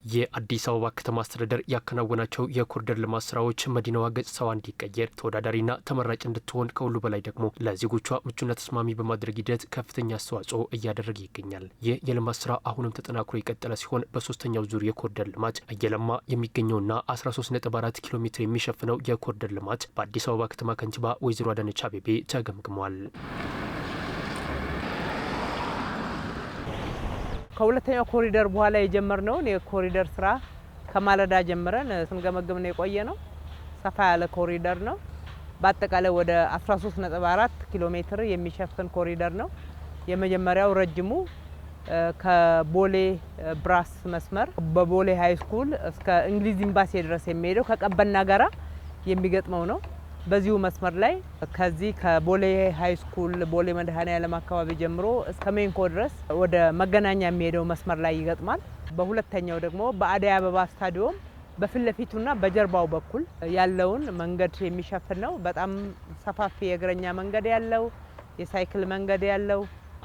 የአዲስ አበባ ከተማ አስተዳደር ያከናወናቸው የኮሪደር ልማት ስራዎች መዲናዋ ገጽታዋ እንዲቀየር ተወዳዳሪና ተመራጭ እንድትሆን ከሁሉ በላይ ደግሞ ለዜጎቿ ምቹና ተስማሚ በማድረግ ሂደት ከፍተኛ አስተዋጽኦ እያደረገ ይገኛል። ይህ የልማት ስራ አሁንም ተጠናክሮ የቀጠለ ሲሆን በሶስተኛው ዙር የኮሪደር ልማት እየለማ የሚገኘውና 13.4 ኪሎ ሜትር የሚሸፍነው የኮሪደር ልማት በአዲስ አበባ ከተማ ከንቲባ ወይዘሮ አዳነች አቤቤ ተገምግሟል። ከሁለተኛው ኮሪደር በኋላ የጀመርነውን የኮሪደር ስራ ከማለዳ ጀምረን ስንገመግም ነው የቆየ ነው። ሰፋ ያለ ኮሪደር ነው። በአጠቃላይ ወደ 13.4 ኪሎ ሜትር የሚሸፍን ኮሪደር ነው። የመጀመሪያው ረጅሙ ከቦሌ ብራስ መስመር በቦሌ ሃይ ስኩል እስከ እንግሊዝ ኤምባሲ ድረስ የሚሄደው ከቀበና ጋራ የሚገጥመው ነው። በዚሁ መስመር ላይ ከዚህ ከቦሌ ሃይ ስኩል ቦሌ መድኃኔዓለም አካባቢ ጀምሮ እስከ ሜንኮ ድረስ ወደ መገናኛ የሚሄደው መስመር ላይ ይገጥማል። በሁለተኛው ደግሞ በአደይ አበባ ስታዲየም በፊት ለፊቱና በጀርባው በኩል ያለውን መንገድ የሚሸፍን ነው። በጣም ሰፋፊ የእግረኛ መንገድ ያለው፣ የሳይክል መንገድ ያለው፣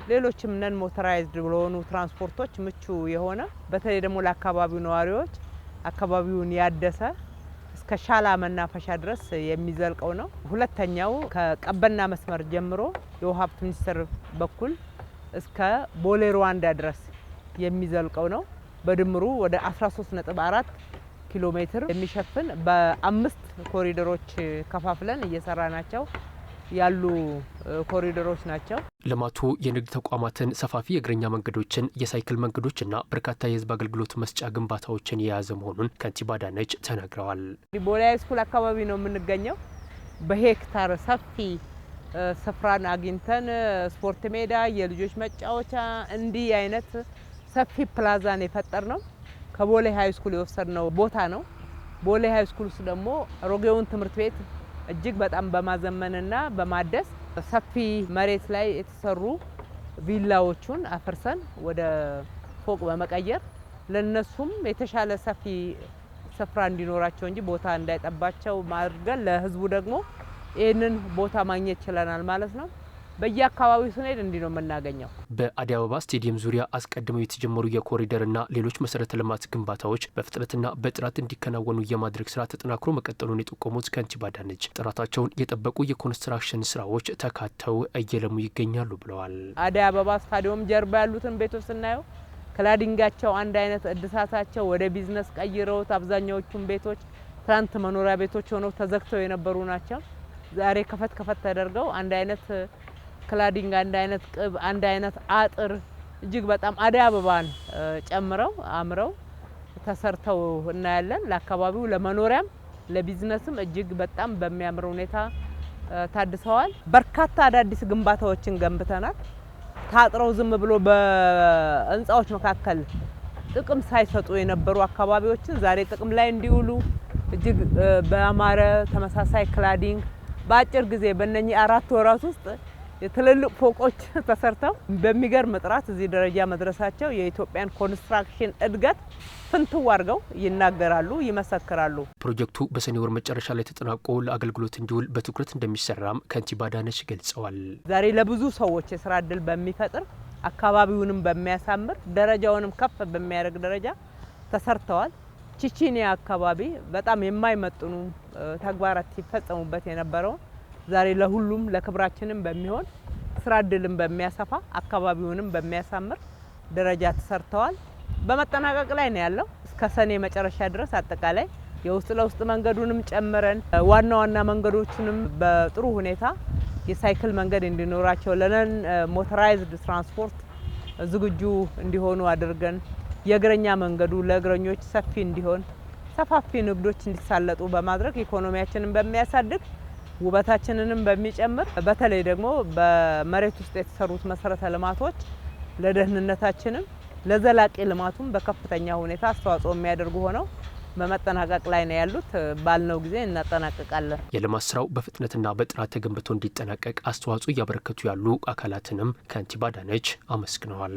ሌሎችም ነን ሞተራይዝድ ለሆኑ ትራንስፖርቶች ምቹ የሆነ በተለይ ደግሞ ለአካባቢው ነዋሪዎች አካባቢውን ያደሰ እስከ ሻላ መናፈሻ ድረስ የሚዘልቀው ነው። ሁለተኛው ከቀበና መስመር ጀምሮ የውሃ ሀብት ሚኒስቴር በኩል እስከ ቦሌ ሩዋንዳ ድረስ የሚዘልቀው ነው። በድምሩ ወደ 13.4 ኪሎ ሜትር የሚሸፍን በ5 ኮሪደሮች ከፋፍለን እየሰራናቸው ያሉ ኮሪደሮች ናቸው። ልማቱ የንግድ ተቋማትን፣ ሰፋፊ የእግረኛ መንገዶችን፣ የሳይክል መንገዶችና በርካታ የህዝብ አገልግሎት መስጫ ግንባታዎችን የያዘ መሆኑን ከንቲባ አዳነች ተናግረዋል። ቦሌ ሃይ ስኩል አካባቢ ነው የምንገኘው። በሄክታር ሰፊ ስፍራን አግኝተን ስፖርት ሜዳ፣ የልጆች መጫወቻ እንዲህ አይነት ሰፊ ፕላዛን የፈጠር ነው። ከቦሌ ሃይ ስኩል የወሰድነው ቦታ ነው። ቦሌ ሃይ ስኩል ውስጥ ደግሞ አሮጌውን ትምህርት ቤት እጅግ በጣም በማዘመንና በማደስ ሰፊ መሬት ላይ የተሰሩ ቪላዎቹን አፍርሰን ወደ ፎቅ በመቀየር ለነሱም የተሻለ ሰፊ ስፍራ እንዲኖራቸው እንጂ ቦታ እንዳይጠባቸው ማድረግ ለህዝቡ ደግሞ ይህንን ቦታ ማግኘት ችለናል ማለት ነው። በየአካባቢው ስንሄድ እንዲህ ነው የምናገኘው። በአዲስ አበባ ስቴዲየም ዙሪያ አስቀድመው የተጀመሩ የኮሪደርና ሌሎች መሰረተ ልማት ግንባታዎች በፍጥነትና በጥራት እንዲከናወኑ የማድረግ ስራ ተጠናክሮ መቀጠሉን የጠቆሙት ከንቲባ አዳነች ጥራታቸውን የጠበቁ የኮንስትራክሽን ስራዎች ተካተው እየለሙ ይገኛሉ ብለዋል። አዲስ አበባ ስታዲየም ጀርባ ያሉትን ቤቶች ስናየው ክላዲንጋቸው አንድ አይነት፣ እድሳታቸው ወደ ቢዝነስ ቀይረውት አብዛኛዎቹን ቤቶች ትናንት መኖሪያ ቤቶች ሆነው ተዘግተው የነበሩ ናቸው። ዛሬ ከፈት ተደርገው አንድ አይነት ክላዲንግ፣ አንድ አይነት ቅብ፣ አንድ አይነት አጥር እጅግ በጣም አደይ አበባን ጨምረው አምረው ተሰርተው እናያለን። ለአካባቢው ለመኖሪያም ለቢዝነስም እጅግ በጣም በሚያምር ሁኔታ ታድሰዋል። በርካታ አዳዲስ ግንባታዎችን ገንብተናል። ታጥረው ዝም ብሎ በህንጻዎች መካከል ጥቅም ሳይሰጡ የነበሩ አካባቢዎችን ዛሬ ጥቅም ላይ እንዲውሉ እጅግ በአማረ ተመሳሳይ ክላዲንግ በአጭር ጊዜ በእነኚህ 4 ወራት ውስጥ የትልልቅ ፎቆች ተሰርተው በሚገርም ጥራት እዚህ ደረጃ መድረሳቸው የኢትዮጵያን ኮንስትራክሽን እድገት ፍንትው አድርገው ይናገራሉ፣ ይመሰክራሉ። ፕሮጀክቱ በሰኔ ወር መጨረሻ ላይ ተጠናቆ ለአገልግሎት እንዲውል በትኩረት እንደሚሰራም ከንቲባ አዳነች ገልጸዋል። ዛሬ ለብዙ ሰዎች የስራ እድል በሚፈጥር አካባቢውንም በሚያሳምር ደረጃውንም ከፍ በሚያደርግ ደረጃ ተሰርተዋል። ቺቺኒያ አካባቢ በጣም የማይመጥኑ ተግባራት ሲፈጸሙበት የነበረው ዛሬ ለሁሉም ለክብራችንም በሚሆን ስራ እድልም በሚያሰፋ አካባቢውንም በሚያሳምር ደረጃ ተሰርተዋል። በመጠናቀቅ ላይ ነው ያለው። እስከ ሰኔ መጨረሻ ድረስ አጠቃላይ የውስጥ ለውስጥ መንገዱንም ጨምረን ዋና ዋና መንገዶቹንም በጥሩ ሁኔታ የሳይክል መንገድ እንዲኖራቸው ለነን ሞተራይዝድ ትራንስፖርት ዝግጁ እንዲሆኑ አድርገን የእግረኛ መንገዱ ለእግረኞች ሰፊ እንዲሆን ሰፋፊ ንግዶች እንዲሳለጡ በማድረግ ኢኮኖሚያችንን በሚያሳድግ ውበታችንንም በሚጨምር በተለይ ደግሞ በመሬት ውስጥ የተሰሩት መሰረተ ልማቶች ለደህንነታችንም ለዘላቂ ልማቱም በከፍተኛ ሁኔታ አስተዋጽኦ የሚያደርጉ ሆነው በመጠናቀቅ ላይ ነው ያሉት። ባልነው ጊዜ እናጠናቀቃለን። የልማት ስራው በፍጥነትና በጥራት ተገንብቶ እንዲጠናቀቅ አስተዋጽኦ እያበረከቱ ያሉ አካላትንም ከንቲባ አዳነች አመስግነዋል።